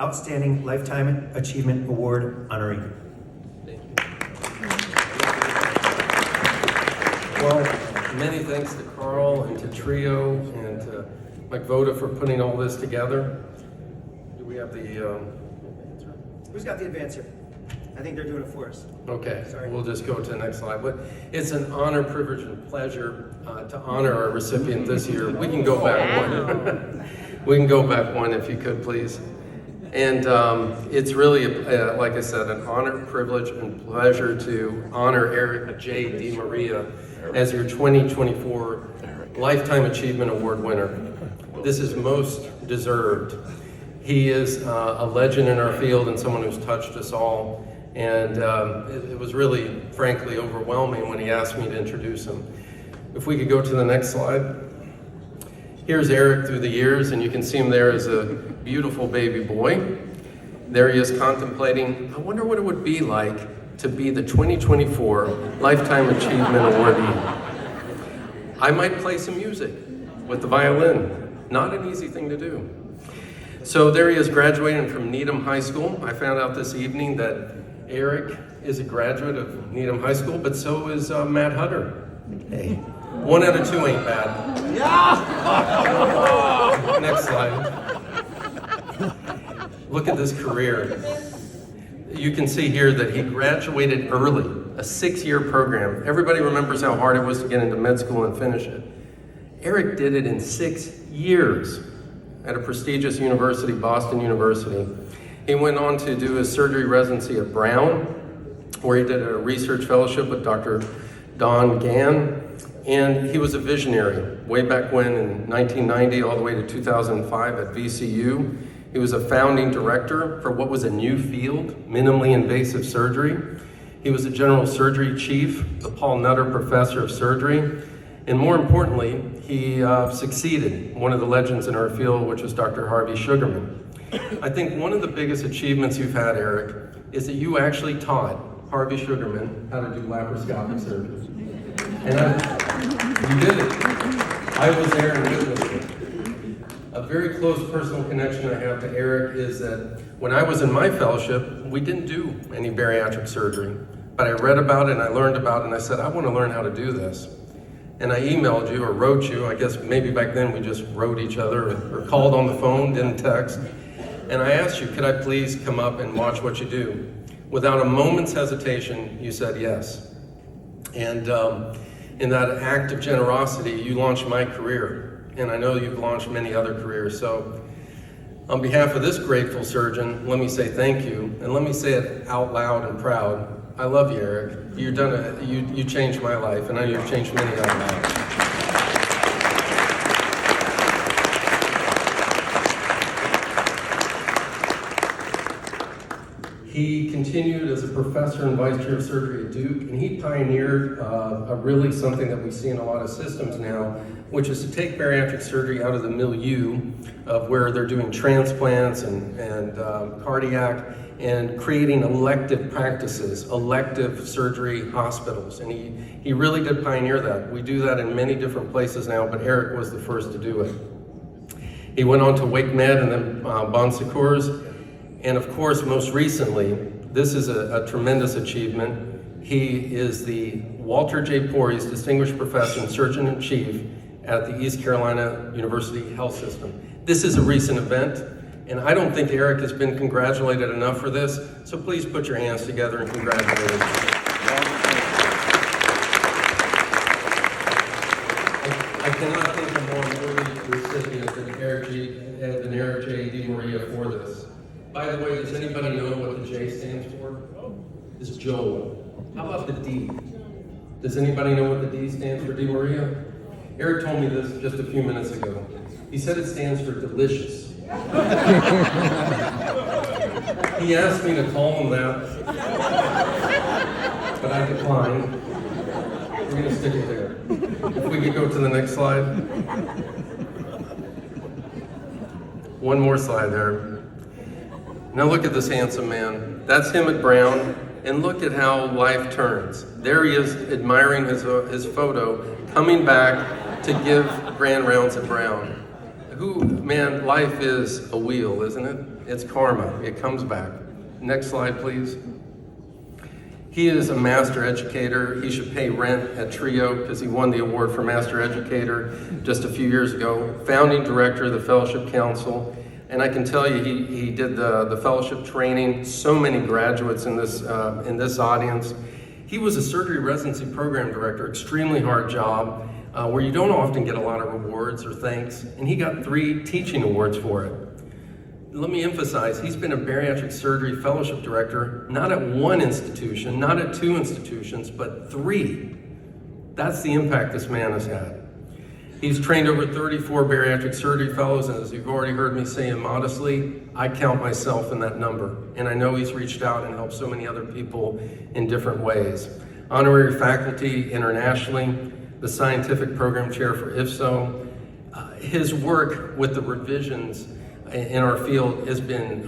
Outstanding Lifetime Achievement Award honoree. Well, many thanks to Carl and to Trio and to Mike Voda for putting all this together. Do we have the, Who's got the advancer? I think they're doing it for us. okay, Sorry. we'll just go to the next slide. But it's an honor, privilege, and pleasure to honor our recipient this year. We can go back one. We can go back one if you could, please. And it's really, like I said, an honor, privilege, and pleasure to honor Eric J. DiMaria as your 2024 Lifetime Achievement Award winner. This is most deserved. He is a legend in our field and someone who's touched us all. And it was really, frankly, overwhelming when he asked me to introduce him. If we could go to the next slide. Here's Eric through the years, and you can see him there as a beautiful baby boy. There he is contemplating, I wonder what it would be like to be the 2024 Lifetime Achievement Awardee. I might play some music with the violin. Not an easy thing to do. So there he is graduating from Needham High School. I found out this evening that Eric is a graduate of Needham High School, but so is Matt Hutter. Hey, 1 out of 2 ain't bad. Yeah! Next slide. Look at this career. You can see here that he graduated early, a 6-year program. Everybody remembers how hard it was to get into med school and finish it. Eric did it in 6 years at a prestigious university, Boston University. He went on to do his surgery residency at Brown, where he did a research fellowship with Dr. Don Gann, and he was a visionary way back when in 1990 all the way to 2005 at VCU. He was a founding director for what was a new field, minimally invasive surgery. He was the general surgery chief, the Paul Nutter Professor of Surgery, and more importantly, he succeeded one of the legends in our field, which was Dr. Harvey Sugarman. I think one of the biggest achievements you've had, Eric, is that you actually taught Harvey Sugarman how to do laparoscopic surgery. And you did it. I was there and witnessed it. A very close personal connection I have to Eric is that when I was in my fellowship, we didn't do any bariatric surgery, but I read about it and I learned about it and I said, I want to learn how to do this. And I emailed you or wrote you, I guess maybe back then we just wrote each other or called on the phone, didn't text. And I asked you, could I please come up and watch what you do? Without a moment's hesitation, you said yes. And in that act of generosity, you launched my career. And I know you've launched many other careers. So on behalf of this grateful surgeon, let me say thank you. And let me say it out loud and proud. I love you, Eric. You changed my life, and I know you've changed many other lives. He continued as a professor and vice chair of surgery at Duke, and he pioneered really something that we see in a lot of systems now, which is to take bariatric surgery out of the milieu of where they're doing transplants and cardiac, and creating elective practices, elective surgery hospitals. And he really did pioneer that. We do that in many different places now, but Eric was the first to do it. He went on to Wake Med and then Bon Secours. And of course, most recently, this is a tremendous achievement. He is the Walter J. Porres Distinguished Professor and Surgeon-in-Chief at the East Carolina University Health System. This is a recent event, and I don't think Eric has been congratulated enough for this, so please put your hands together and congratulate him. I cannot think of more worthy recipient than Eric J. DiMaria for this. By the way, does anybody know what the J stands for? It's Joel. How about the D? Does anybody know what the D stands for, DiMaria? Eric told me this just a few minutes ago. He said it stands for delicious. He asked me to call him that, but I declined. We're going to stick it there. If we could go to the next slide. One more slide there. Now look at this handsome man. That's him at Brown, and look at how life turns. There he is admiring his photo, coming back to give grand rounds at Brown. Man, life is a wheel, isn't it? It's karma. It comes back. Next slide, please. He is a master educator. He should pay rent at Trio because he won the award for Master Educator just a few years ago. Founding director of the Fellowship Council. And I can tell you, he did the fellowship training, so many graduates in this audience. He was a surgery residency program director, extremely hard job, where you don't often get a lot of rewards or thanks, and he got 3 teaching awards for it. Let me emphasize, he's been a bariatric surgery fellowship director, not at 1 institution, not at 2 institutions, but 3. That's the impact this man has had. He's trained over 34 bariatric surgery fellows, and as you've already heard me say immodestly, I count myself in that number. And I know he's reached out and helped so many other people in different ways. Honorary faculty internationally, the scientific program chair for IFSO. His work with the revisions in our field has been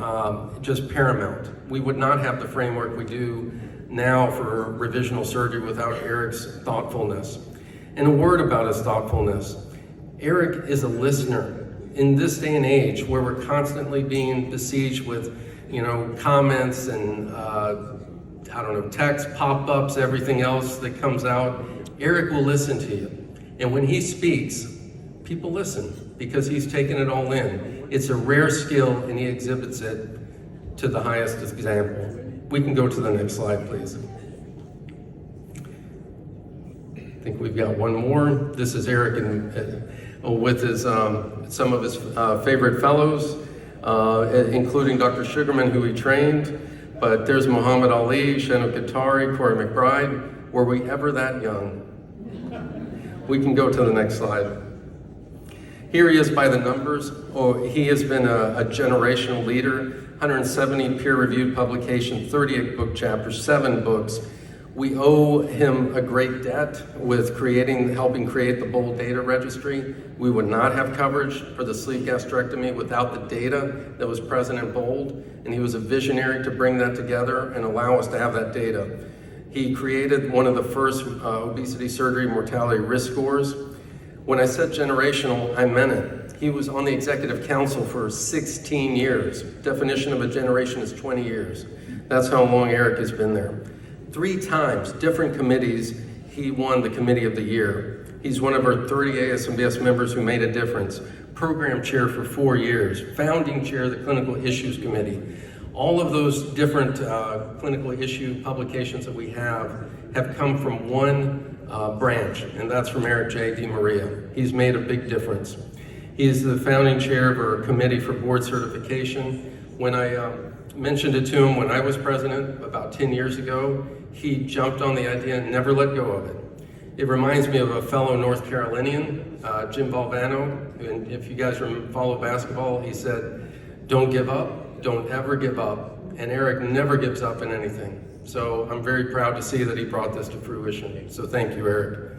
just paramount. We would not have the framework we do now for revisional surgery without Eric's thoughtfulness. And a word about his thoughtfulness. Eric is a listener. In this day and age where we're constantly being besieged with, comments and, text, pop-ups, everything else that comes out, Eric will listen to you. And when he speaks, people listen because he's taken it all in. It's a rare skill and he exhibits it to the highest example. We can go to the next slide, please. I think we've got one more. This is Eric with his some of his favorite fellows, including Dr. Sugarman, who he trained. But there's Muhammad Ali, Shannon Qatari, Corey McBride. Were we ever that young? We can go to the next slide. Here he is by the numbers. He has been a generational leader, 170 peer-reviewed publications, 38 book chapters, 7 books. We owe him a great debt with helping create the BOLD data registry. We would not have coverage for the sleeve gastrectomy without the data that was present in BOLD, and he was a visionary to bring that together and allow us to have that data. He created one of the first obesity surgery mortality risk scores. When I said generational, I meant it. He was on the executive council for 16 years. Definition of a generation is 20 years. That's how long Eric has been there. 3 times, different committees, he won the Committee of the Year. He's one of our 30 ASMBS members who made a difference. Program chair for 4 years, founding chair of the Clinical Issues Committee. All of those different clinical issue publications that we have come from one branch, and that's from Eric J. DiMaria. He's made a big difference. He's the founding chair of our committee for board certification. When I mentioned it to him when I was president about 10 years ago, he jumped on the idea and never let go of it. It reminds me of a fellow North Carolinian, Jim Valvano, and if you guys follow basketball, he said, don't give up, don't ever give up, and Eric never gives up in anything. So I'm very proud to see that he brought this to fruition. So thank you, Eric.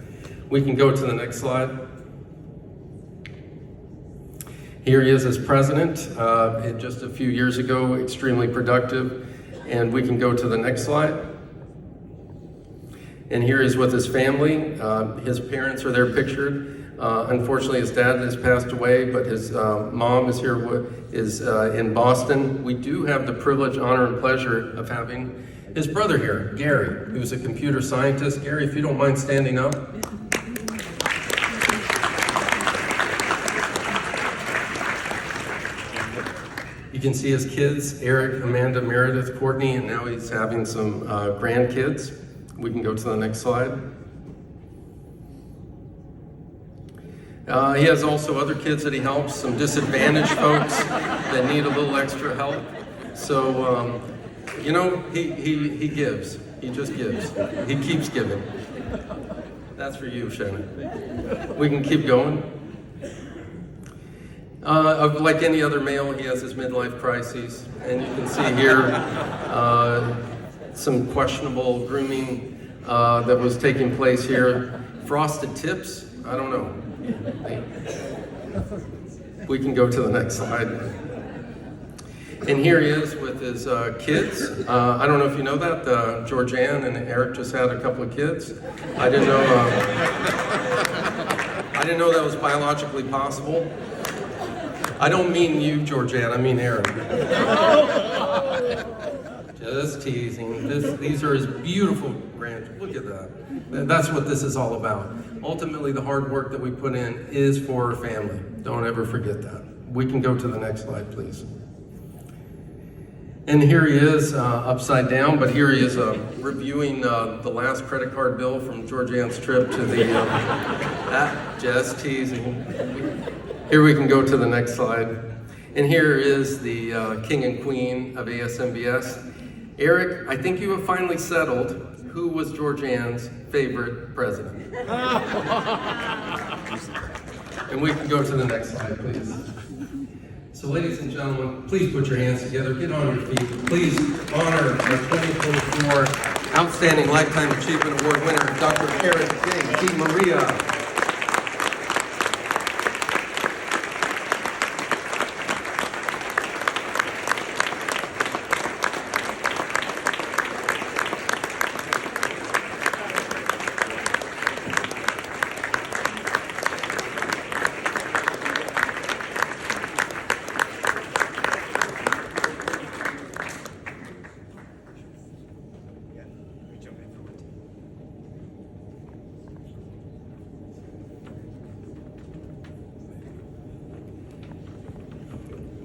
We can go to the next slide. Here he is as president, just a few years ago, extremely productive. And we can go to the next slide. And here he's with his family. His parents are there pictured. Unfortunately, his dad has passed away, but his mom is here, in Boston. We do have the privilege, honor, and pleasure of having his brother here, Gary, who's a computer scientist. Gary, if you don't mind standing up. You can see his kids, Eric, Amanda, Meredith, Courtney, and now he's having some grandkids. We can go to the next slide. He has also other kids that he helps, some disadvantaged folks that need a little extra help. So, he gives. He just gives. He keeps giving. That's for you, Shannon. We can keep going. Like any other male, he has his midlife crises, and you can see here some questionable grooming that was taking place here. Frosted tips? I don't know. We can go to the next slide. And here he is with his kids. I don't know if you know that, Georgianne and Eric just had a couple of kids. I didn't know that was biologically possible. I don't mean you, Georgianne, I mean Eric. Just teasing. These are his beautiful grandchildren. Look at that. That's what this is all about. Ultimately, the hard work that we put in is for our family. Don't ever forget that. We can go to the next slide, please. And here he is, upside down, but here he is reviewing the last credit card bill from Georgianne's trip to the, just teasing. Here we can go to the next slide. And here is the king and queen of ASMBS. Eric, I think you have finally settled who was Georgianne's favorite president. And we can go to the next slide, please. So ladies and gentlemen, please put your hands together, get on your feet. Please honor our 2024 Outstanding Lifetime Achievement Award winner, Dr. Eric J. D. Maria.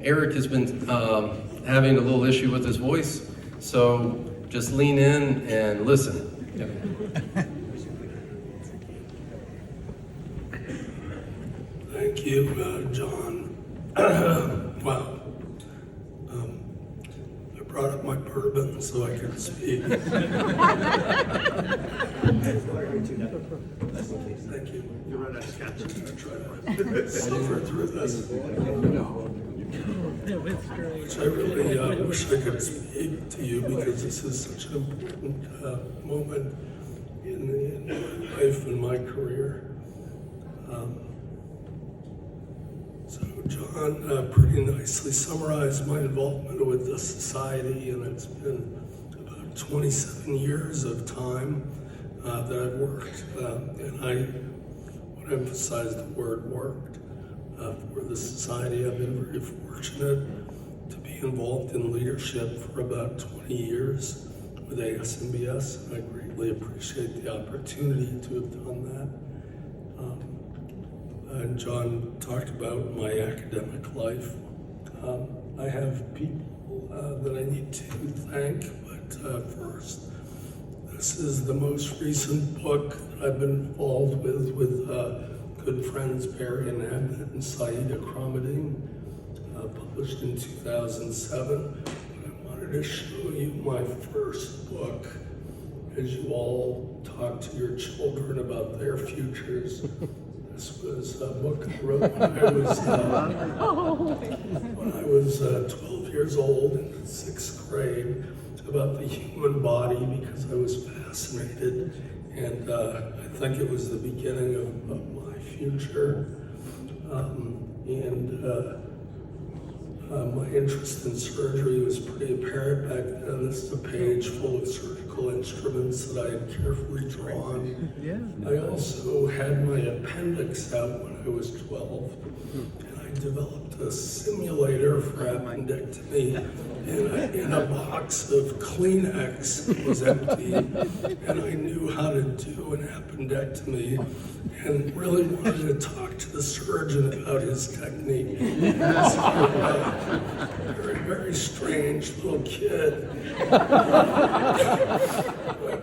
Eric has been having a little issue with his voice, so just lean in and listen. Thank you, John. Wow. I brought up my bourbon so I could speak. Thank you. You're right, I just got you. I try to suffer through this. Which I really wish I could speak to you because this is such an important moment in my life and my career. So John pretty nicely summarized my involvement with the society, and it's been about 27 years of time that I've worked, and I would emphasize the word worked. For the society, I've been very fortunate to be involved in leadership for about 20 years with ASMBS. I greatly appreciate the opportunity to have done that. And John talked about my academic life. I have people that I need to thank, but first, this is the most recent book that I've been involved with good friends Barry and Abnett and Saeed Akramadine, published in 2007. I wanted to show you my first book as you all talk to your children about their futures. This was a book I wrote when I was 12 years old in the 6th grade about the human body because I was fascinated, and I think it was the beginning of my future. My interest in surgery was pretty apparent back then. This is a page full of surgical instruments that I had carefully drawn. I also had my appendix out when I was 12, and I developed a simulator for appendectomy in a box of Kleenex that was empty, and I knew how to do an appendectomy and really wanted to talk to the surgeon about his technique. Very, very strange little kid.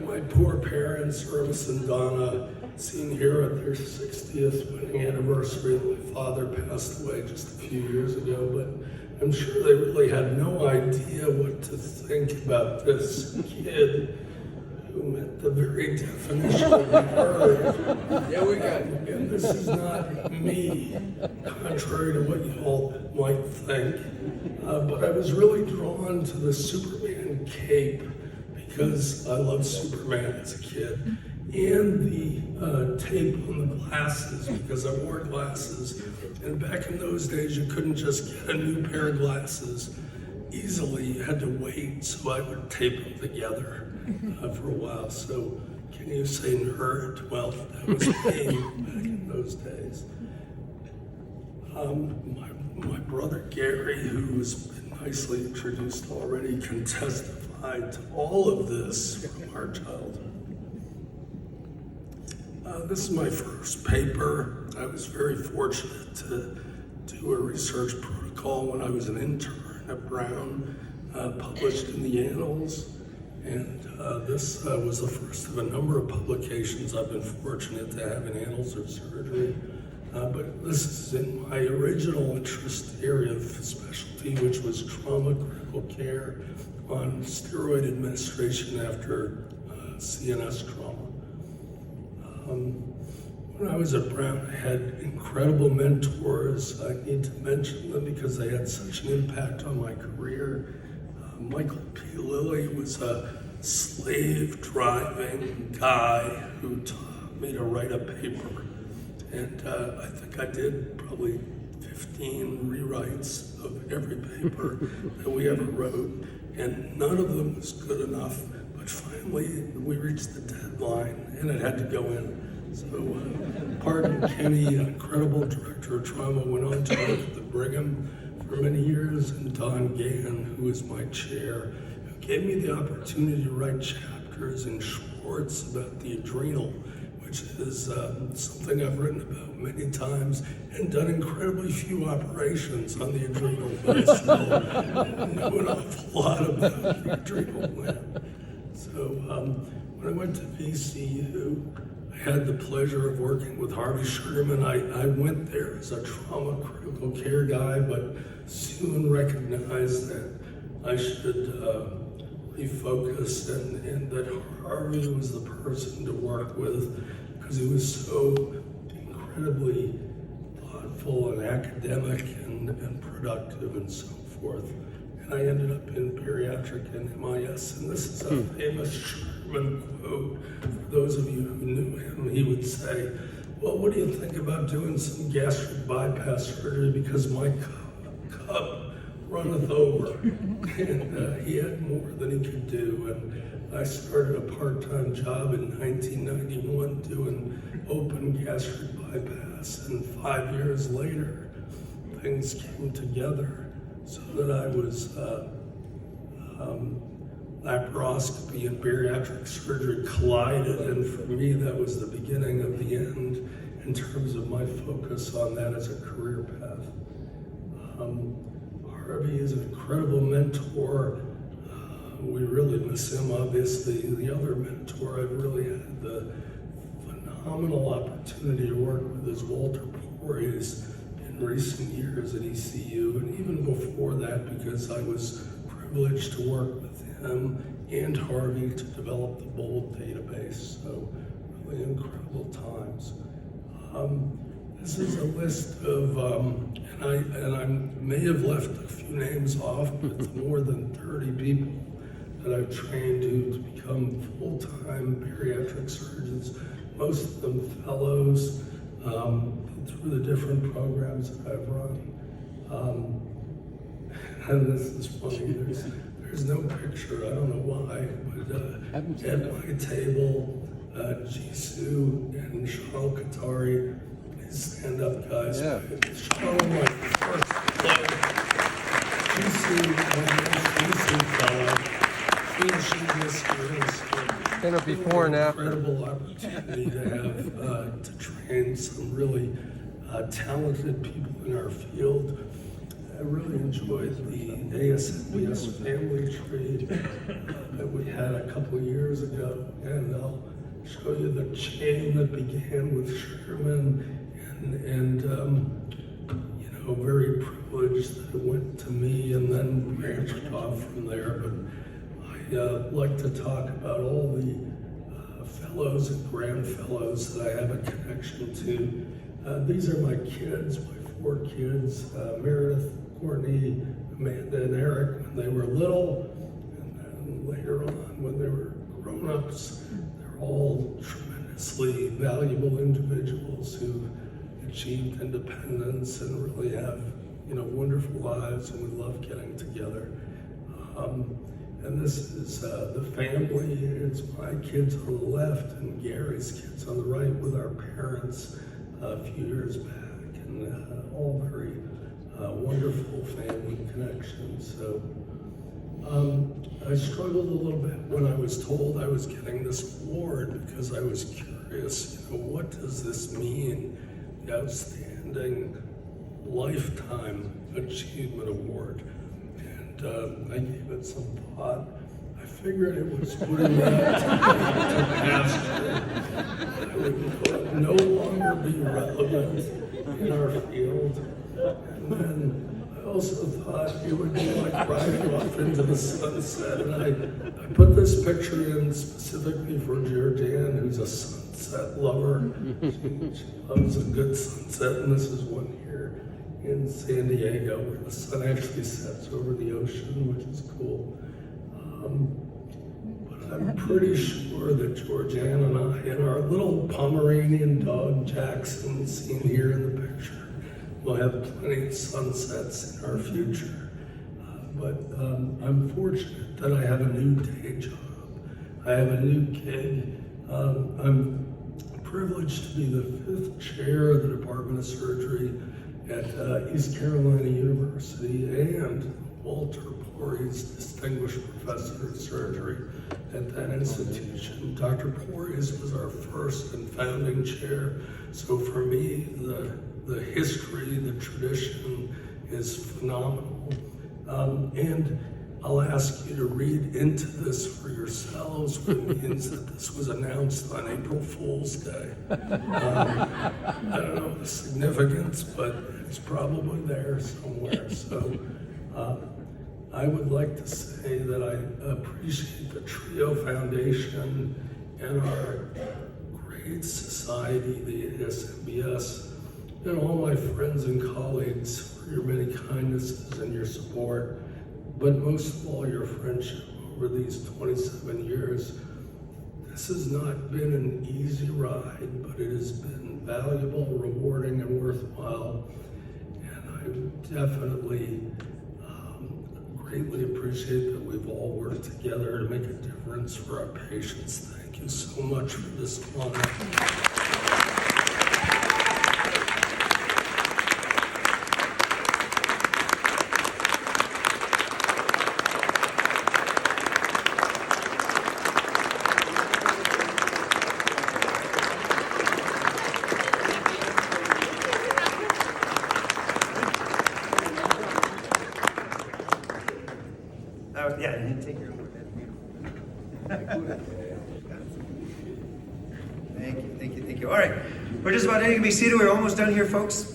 My poor parents, Irvis and Donna, seen here at their 60th wedding anniversary. My father passed away just a few years ago, but I'm sure they really had no idea what to think about this kid who met the very definition of the word. Yeah, we got it. And this is not me, contrary to what you all might think. But I was really drawn to the Superman cape because I loved Superman as a kid, and the tape on the glasses because I wore glasses. And back in those days, you couldn't just get a new pair of glasses easily. You had to wait, so I would tape them together for a while. So can you say nerd? Well, that was me back in those days. My brother Gary, who has been nicely introduced already, can testify to all of this from our childhood. This is my first paper. I was very fortunate to do a research protocol when I was an intern at Brown, published in the Annals. And this was the first of a number of publications I've been fortunate to have in Annals of Surgery. But this is in my original interest area of specialty, which was trauma critical care on steroid administration after CNS trauma. When I was at Brown, I had incredible mentors. I need to mention them because they had such an impact on my career. Michael P. Lilly was a slave-driving guy who taught me to write a paper. And I think I did probably 15 rewrites of every paper that we ever wrote, and none of them was good enough. But finally, we reached the deadline, and it had to go in. So, Pardon Kenny, an incredible director of trauma, went on to work at the Brigham for many years, and Don Gann, who was my chair, who gave me the opportunity to write chapters in Schwartz about the adrenal, which is something I've written about many times and done incredibly few operations on the adrenal, but I still know an awful lot about the adrenal gland. So when I went to VCU, I had the pleasure of working with Harvey Sugarman. I went there as a trauma critical care guy, but soon recognized that I should refocus and that Harvey was the person to work with because he was so incredibly thoughtful and academic and productive and so forth. And I ended up in bariatric and MIS, and this is a famous Sherman quote. For those of you who knew him, he would say, well, what do you think about doing some gastric bypass surgery because my cup runneth over? And he had more than he could do. And I started a part-time job in 1991 doing open gastric bypass, and 5 years later, things came together so that I was laparoscopy and bariatric surgery collided, and for me that was the beginning of the end in terms of my focus on that as a career path. Harvey is an incredible mentor. We really miss him, obviously. The other mentor I've really had the phenomenal opportunity to work with is Walter Porres in recent years at ECU, and even before that, because I was privileged to work with him and Harvey to develop the BOLD database. So really incredible times. This is a list of, and I may have left a few names off, but the more than 30 people that I've trained to become full-time bariatric surgeons, most of them fellows, through the different programs that I've run. And this is funny, there's no picture, I don't know why, but at my table, Jisoo and Charles Katari, stand-up guys. Yeah. Charles, my first love. Jisoo, my most recent fellow. He this year is Kind of before and after. incredible opportunity to have to train some really talented people in our field. I really enjoyed the ASNBS family tree that we had a couple of years ago, and I'll show you the chain that began with Sherman, and you know, very privileged that it went to me and then branched off from there. But I like to talk about all the fellows and grand fellows that I have a connection to. These are my kids, my 4 kids, Meredith, Courtney, Amanda, and Eric when they were little, and then later on when they were grown-ups. They're all tremendously valuable individuals who achieved independence and really have, you know, wonderful lives, and we love getting together. And this is the family. It's my kids on the left and Gary's kids on the right with our parents a few years back, and all very wonderful family connections. So I struggled a little bit when I was told I was getting this award because I was curious, what does this mean? The Outstanding Lifetime Achievement Award. And I gave it some thought. I figured it was putting that to pasture. I would no longer be relevant in our field. And then I also thought it would be like riding off into the sunset. And I put this picture in specifically for Georgianne, who's a sunset lover. She loves a good sunset, and this is one here in San Diego where the sun actually sets over the ocean, which is cool. But I'm pretty sure that Georgianne and I and our little Pomeranian dog Jackson, seen here in the picture, will have plenty of sunsets in our future. But I'm fortunate that I have a new day job. I have a new gig. I'm privileged to be the 5th chair of the Department of Surgery at East Carolina University and Walter Porres Distinguished Professor of Surgery at that institution. Dr. Porres was our first and founding chair. So for me, the history, the tradition is phenomenal. And I'll ask you to read into this for yourselves, what it means that this was announced on April Fool's Day. I don't know the significance, but it's probably there somewhere. So I would like to say that I appreciate the TRIO Foundation and our great society, the ASMBS, and all my friends and colleagues for your many kindnesses and your support, but most of all your friendship over these 27 years. This has not been an easy ride, but it has been valuable, rewarding, and worthwhile. And I definitely greatly appreciate that we've all worked together to make a difference for our patients. Thank you so much for this honor. Yeah, you take your own. Thank you. All right, we're just about ready to be seated. We're almost done here, folks.